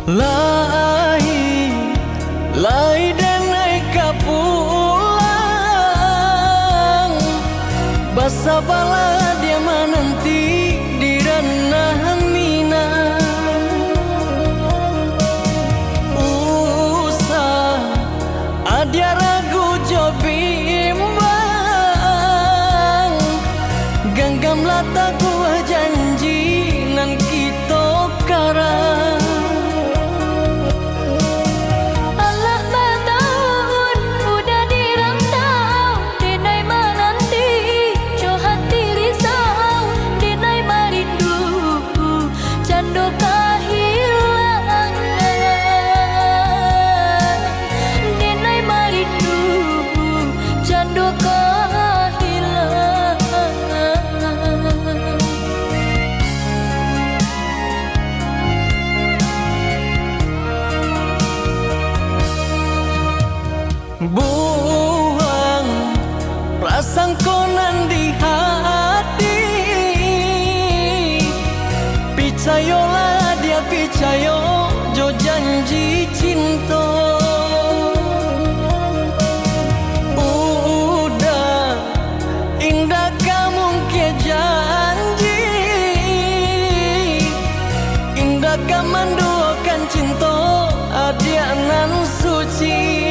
Lai denai kapulang, basa bala dia menanti di ranah Minang. Usah adia ragu jo bimbang, genggam lata gua janji nan kita karang. Buang perasaan konan di hati, picayolah dia picayo jo janji cinta. Udah indah kamu ke janji, indah kamu menduakan cinta adia nan suci.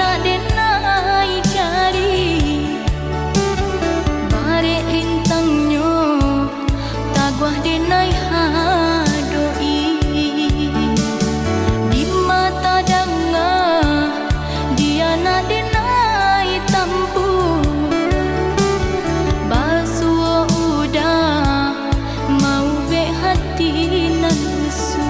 nak denai cari bare intangnya taguah denai hadoi di mata danga dia nak denai tampu basuh udah mau be hati nan usu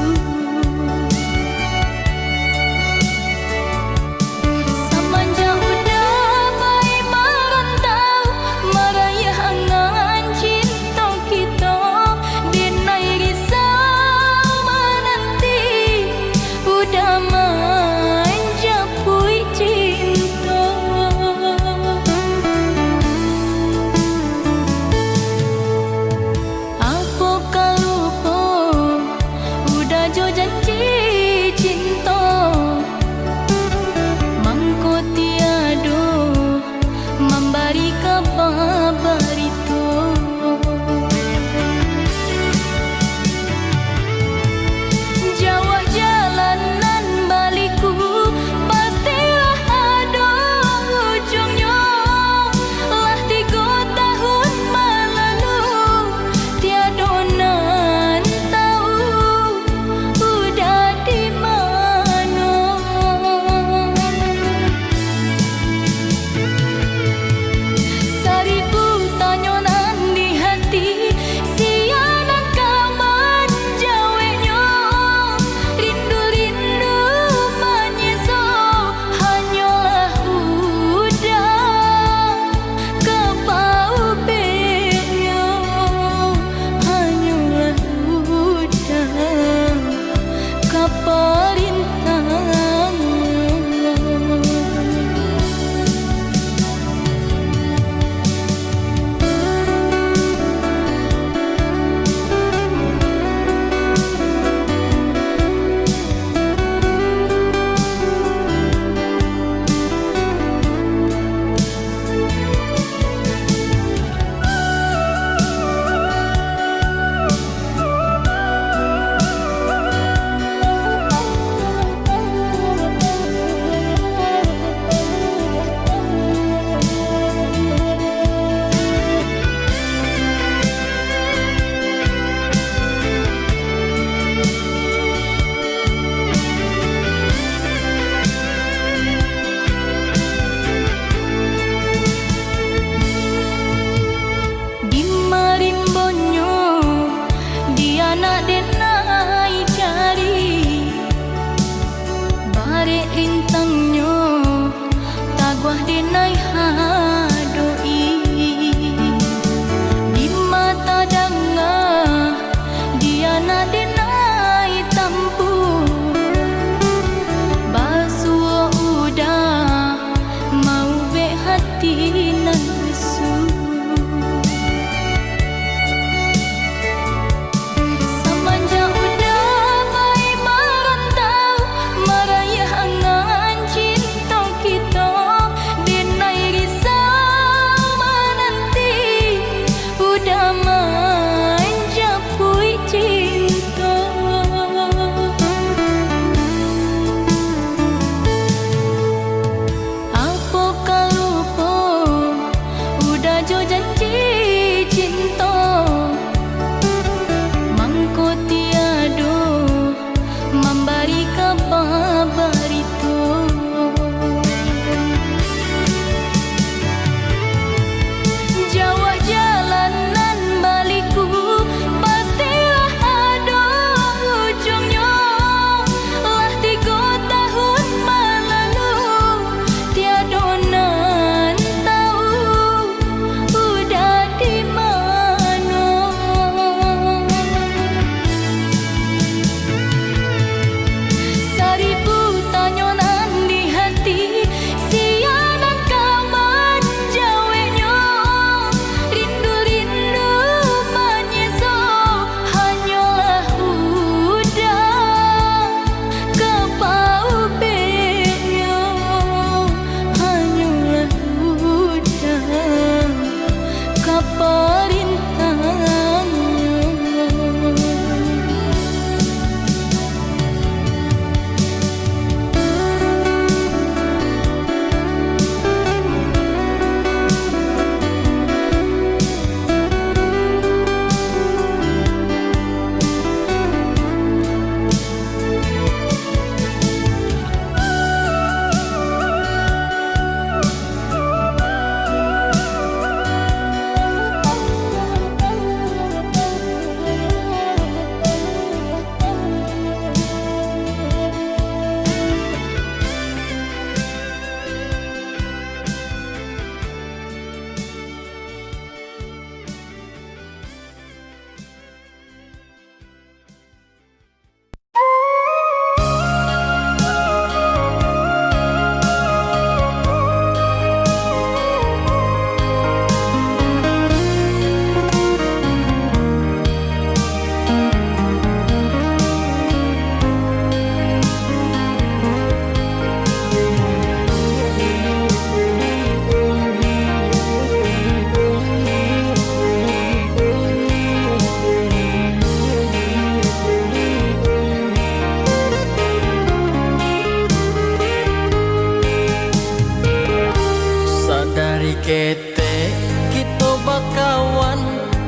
Sekete kita bakawan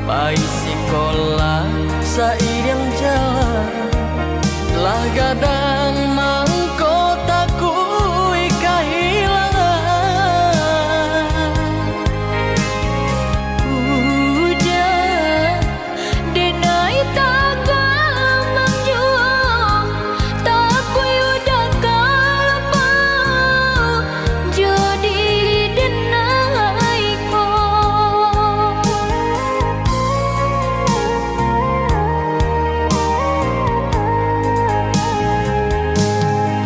pai sekolah sairing jalan lah gadang mangko takui kehilangan. Udah denai taga mangjua takui udah kalpa jadi denai ko.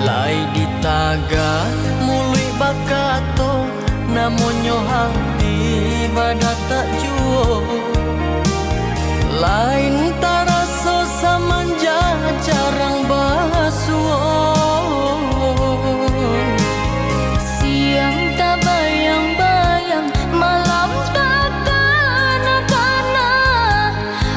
Lai di taga mului bakato namonyo hati badak tak juo. Lain taraso samanja jarang basuo. Siang tak bayang-bayang, malam tak kana-kana.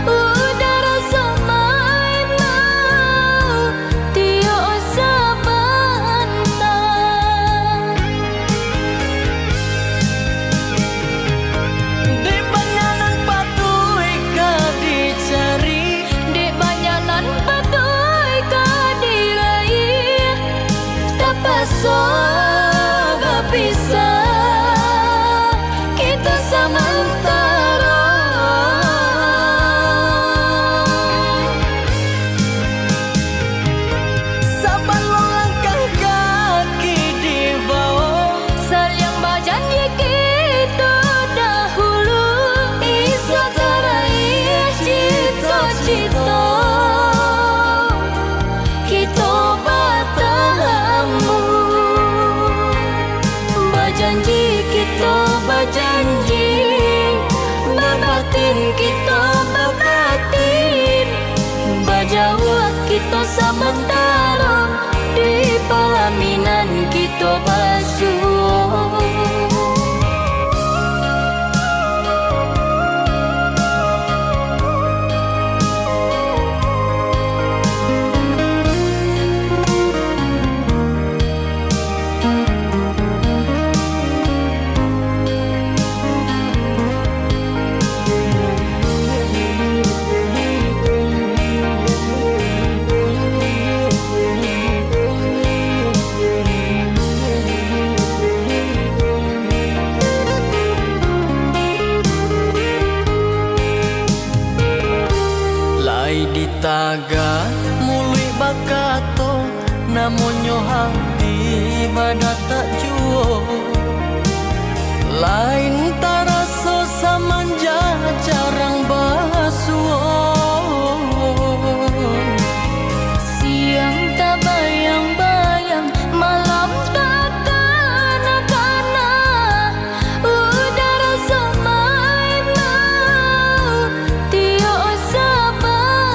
Udara semai mau tio sabantang. Di banyanan patui ka dicari, Dek banyanan patuy kadilai. Tapaso bapisah kita samantara. sabalong langkah kaki di bawah. Salyang bajanji kita dahulu, iso teraih cita-cita kita bertemu. Bajanji kita bajanji, babatin kita babatin. Bajawak kita sementara, di pelaminan kita basuh. Lai di taga mului bakato namonyo hati badak tak juo. Lain taraso samanja jarang basuo. Siang tak bayang-bayang, malam tak kana-kana. Udara semai mau tio sabantang.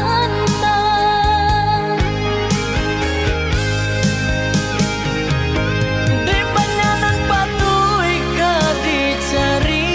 Di banyanan patui ka dicari,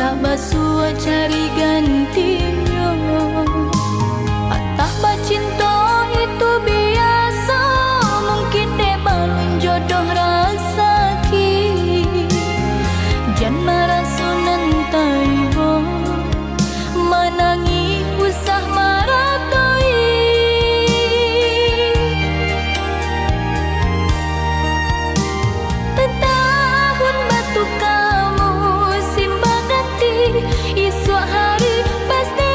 tak basuh cari gantinya. Patah bacinta itu biasa, mungkin dek balun jodoh rasa ki. Jan marasunan taibo menangi usah marakai. Tahun batu kamu simbang ganti, esok hari pasti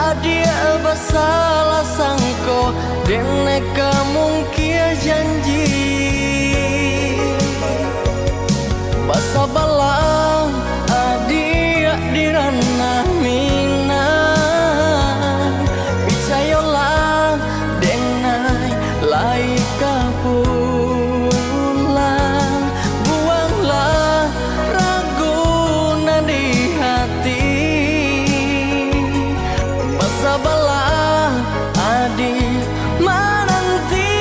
adia basalah sangko dene kamu kia janji basa balang adia dirana minang picayolah denai lai kapulang buanglah ragu di hati basa balang adi menanti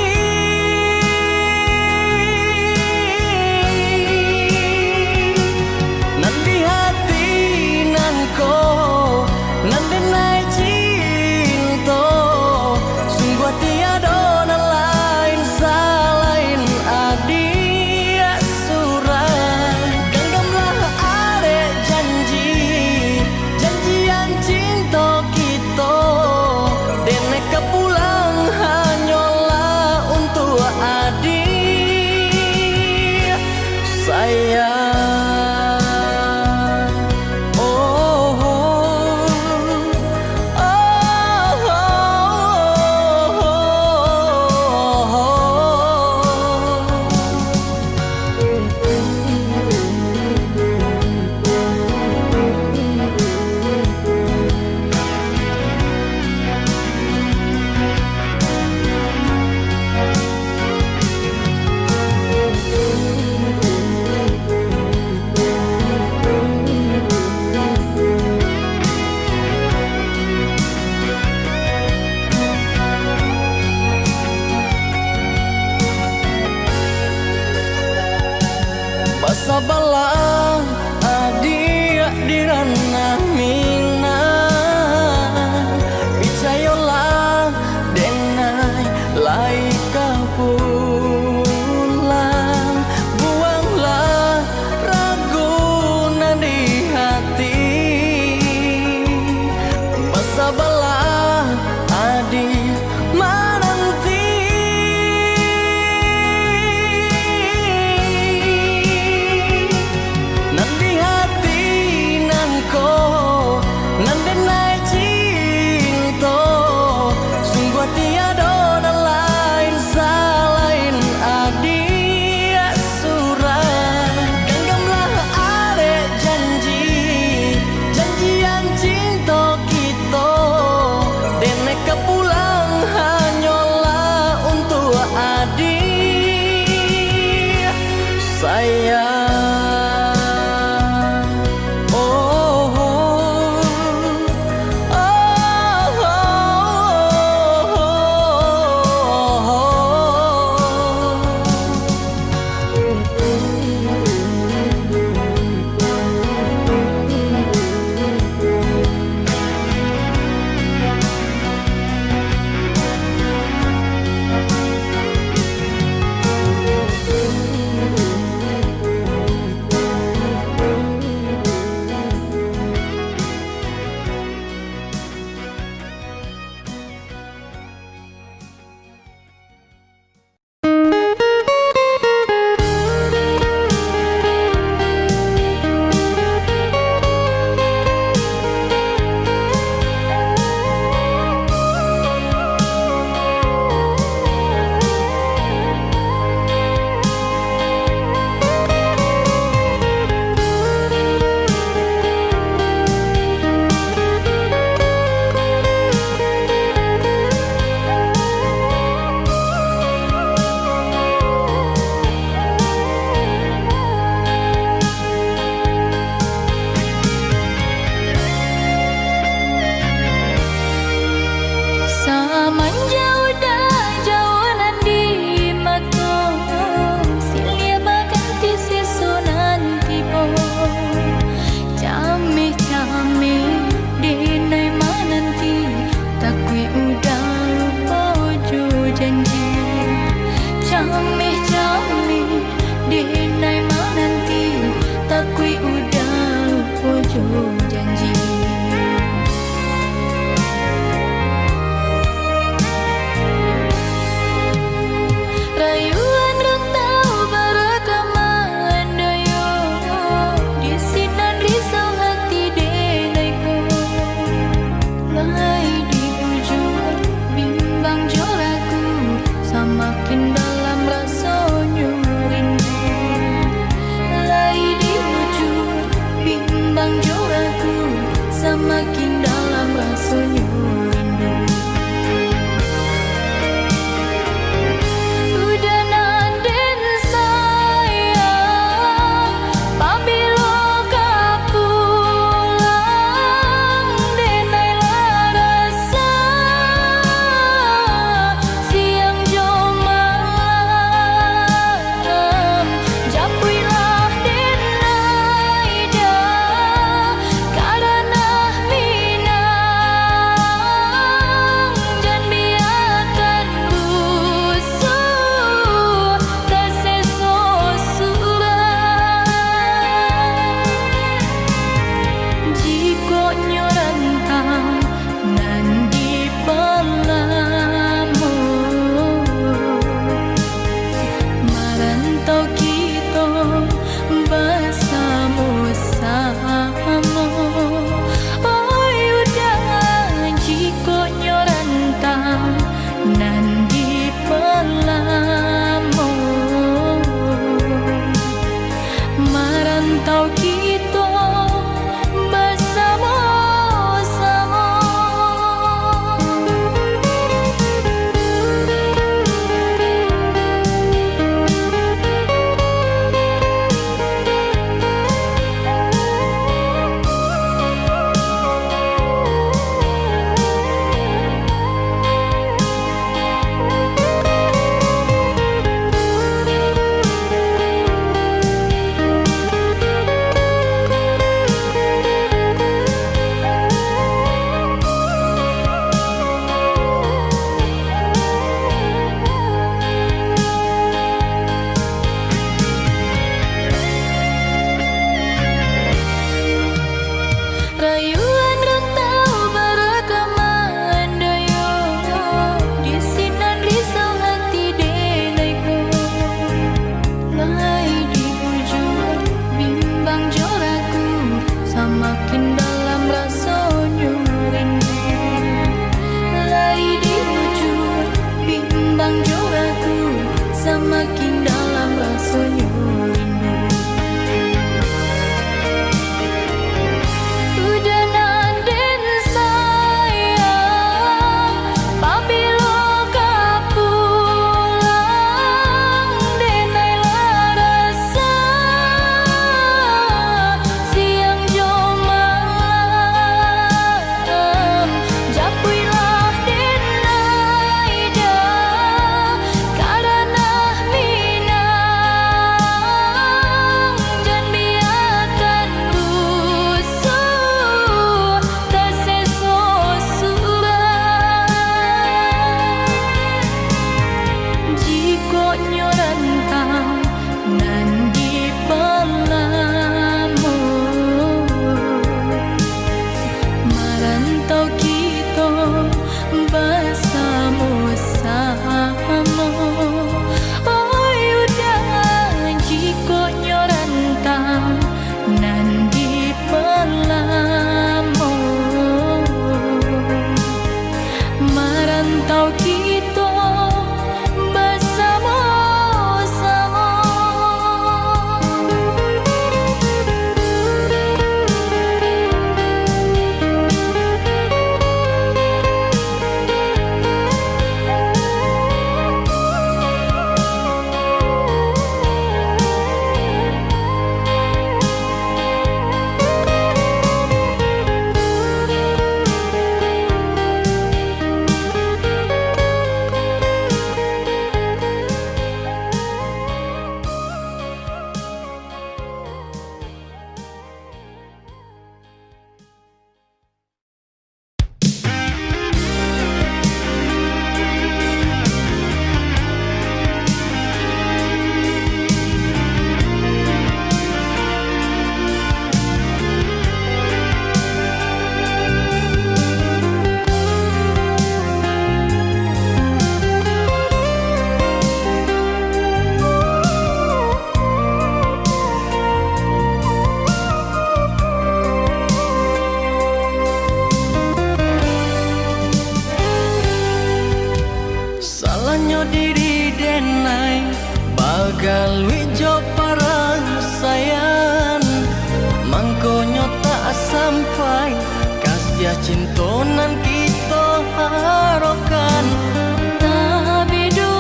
semakin dalam rasanya rindu. Udah nanden sayang, pabilo ka pulang, denai larasa siang jo malam, japuilah denai dah karena minang, dan biarkan busuk terseso surat. Jika nyorantang nan di pelamu, merantau kita bersama-sama. Oh udah, jika nyorantang nan di pelamu, merantau kita bersama-sama. Rayuan rantau berkemandaya, di sinan risau hati denaiku. Lai di ujung bimbang joraku, semakin dalam rasanya rindu. Lai di ujung bimbang joraku, semakin dalam rasanya rindu. Udah nanden sayang, pabilo ka pulang, denai larasa siang jo malam, japuilah denai dah karena minang, dan biarkan busuk terseso surat. Jika nyorantang nan di pelamu, merantau kita bersama-sama. Oh udah, jika nyorantang nan di pelamu, merantau kita bersama-sama. Bagal wijo parang sayan, mangkonyo tak sampai sia cintonan kita harokan. Tapi do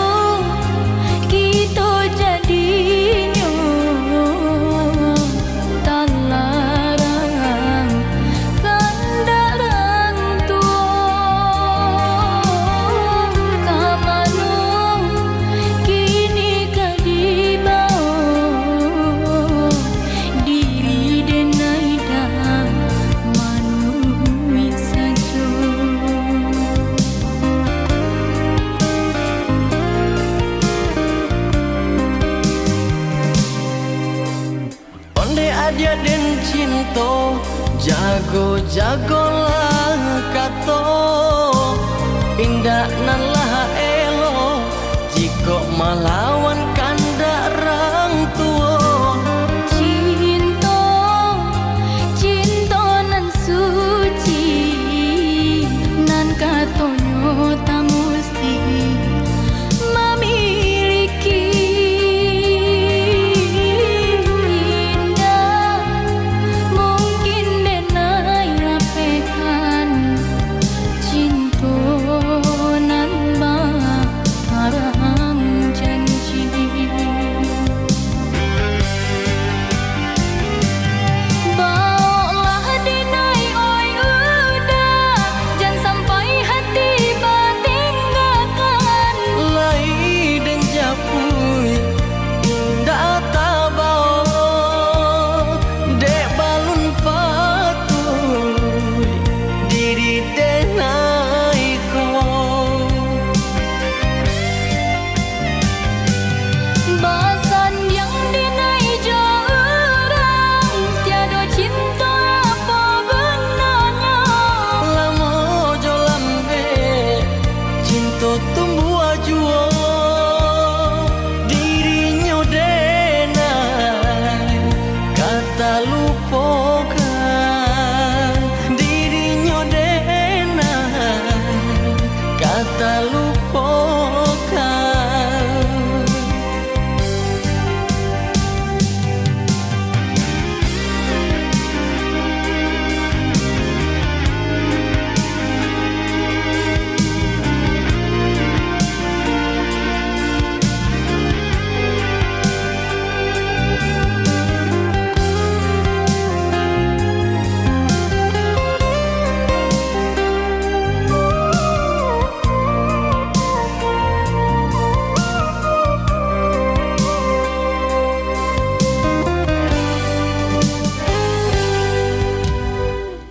kita jadinya tak larang kandarang tua. Kamanu kini kadibau diri denai dah manui saja. Onde adia den cinta jago-jagolah kato. Indah nan lah elo jika melawan kandarang tua. Cinta, cinta nan suci, nan katonyo tak mesti memiliki. Indah mungkin denai lapehan cinta nan barang janji. Bawalah dinai oi udah, jangan sampai hati bertinggalkan. Lai dan japui indah tabau dek balun patui diri denai ko. Basan yang dinai jarang, tiada cinta apa gunanya. Lamo jo lambe cinta tumbuh ajuo dirinya denai kata lupakan. Dirinya denai kata lupakan.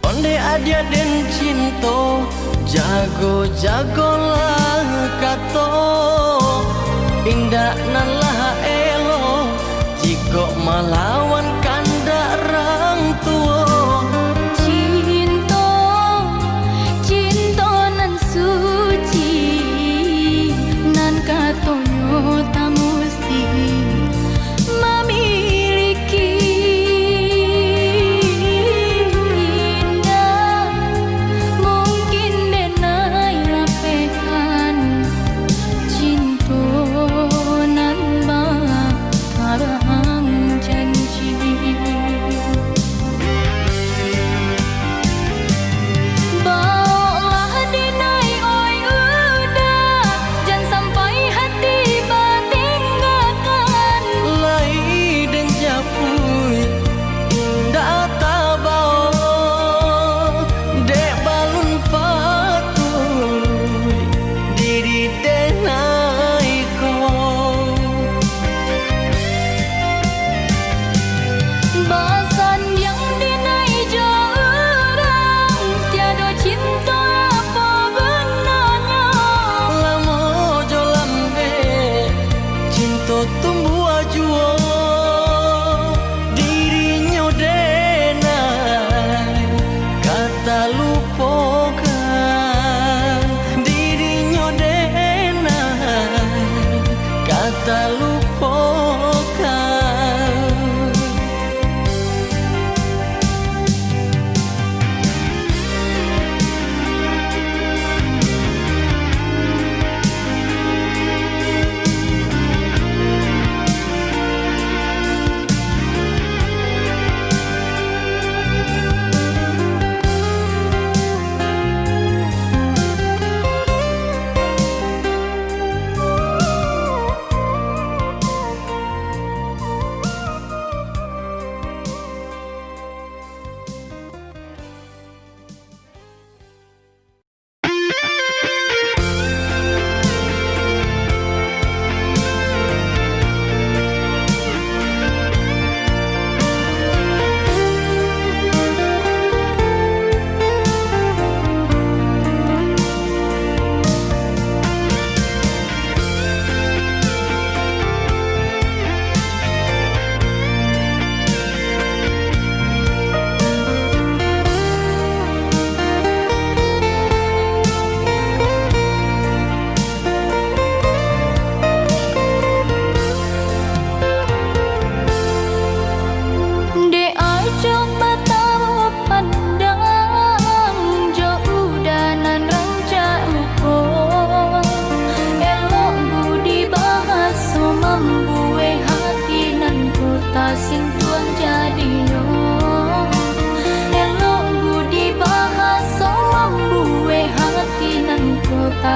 Onde adia den cinta jago-jagolah kato. Indah nan lah elo jika melawan kandarang tua. Cinta, cinta nan suci, nan katonyo tak mesti memiliki. Indah mungkin denai lapehan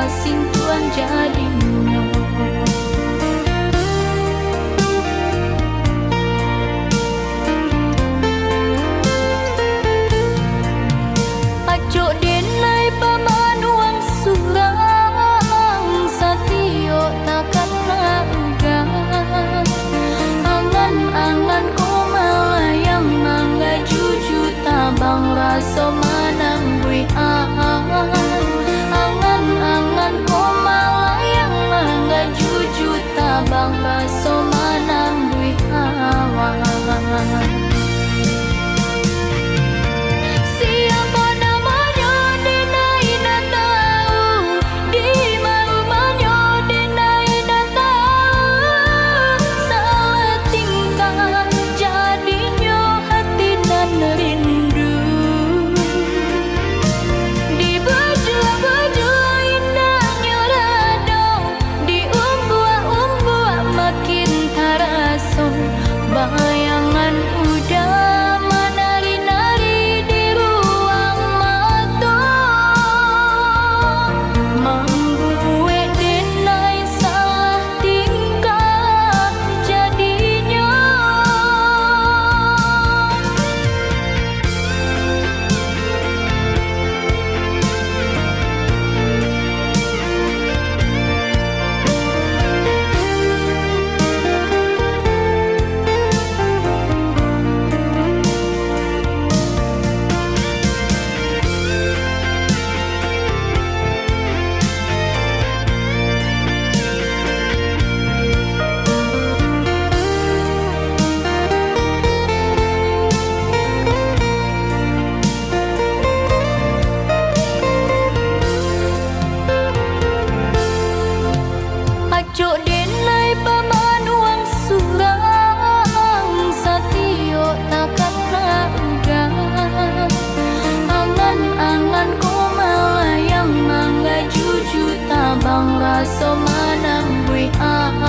asing tuan jadinya. Ajo denai paman uang surang satio takkan ugang. Angan-angan ko malayang mangga juju tabang raso manang buian. Angan-angan ko malayang mangga juju tabang raso manang buian. Siapa namanya denai dah tahu, di rumahnya denai dah tahu. Salah tingkah jadinya hati dan rindu. Di baju-baju indahnya radong, di umbua-umbua makin taraso. Bayangan udah menari-nari di ruang mata, membuat denai salah tingkah jadinya. Ajo denai paman uang surang satio takkan ugang. Angan-angan ko malayang mangga juju tabang raso manang buian.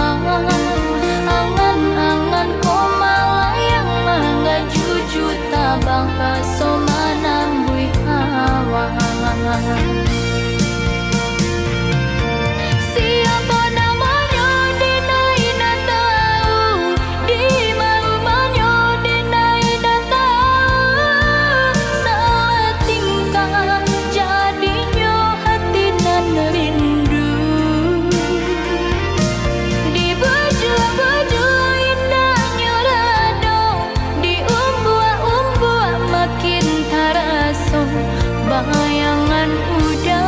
Angan-angan ko malayang mangga juju tabang raso manang buian. Siapa namanya denai dah tahu, di rumahnya denai dah tahu. Salah tingkah jadinya hati dan rindu. Di baju-baju indahnya radong, di umbua-umbua makin taraso. Bayangan udah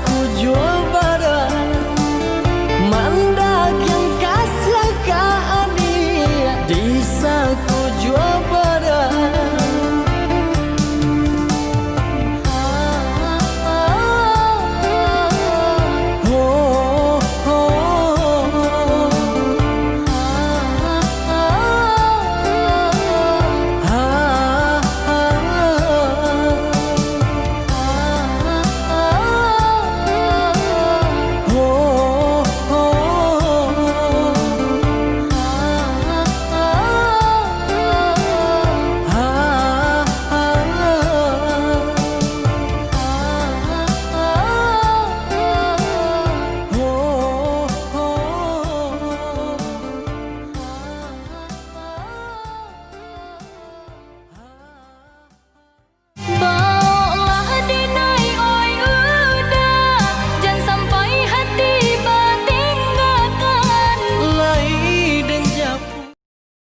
ku jual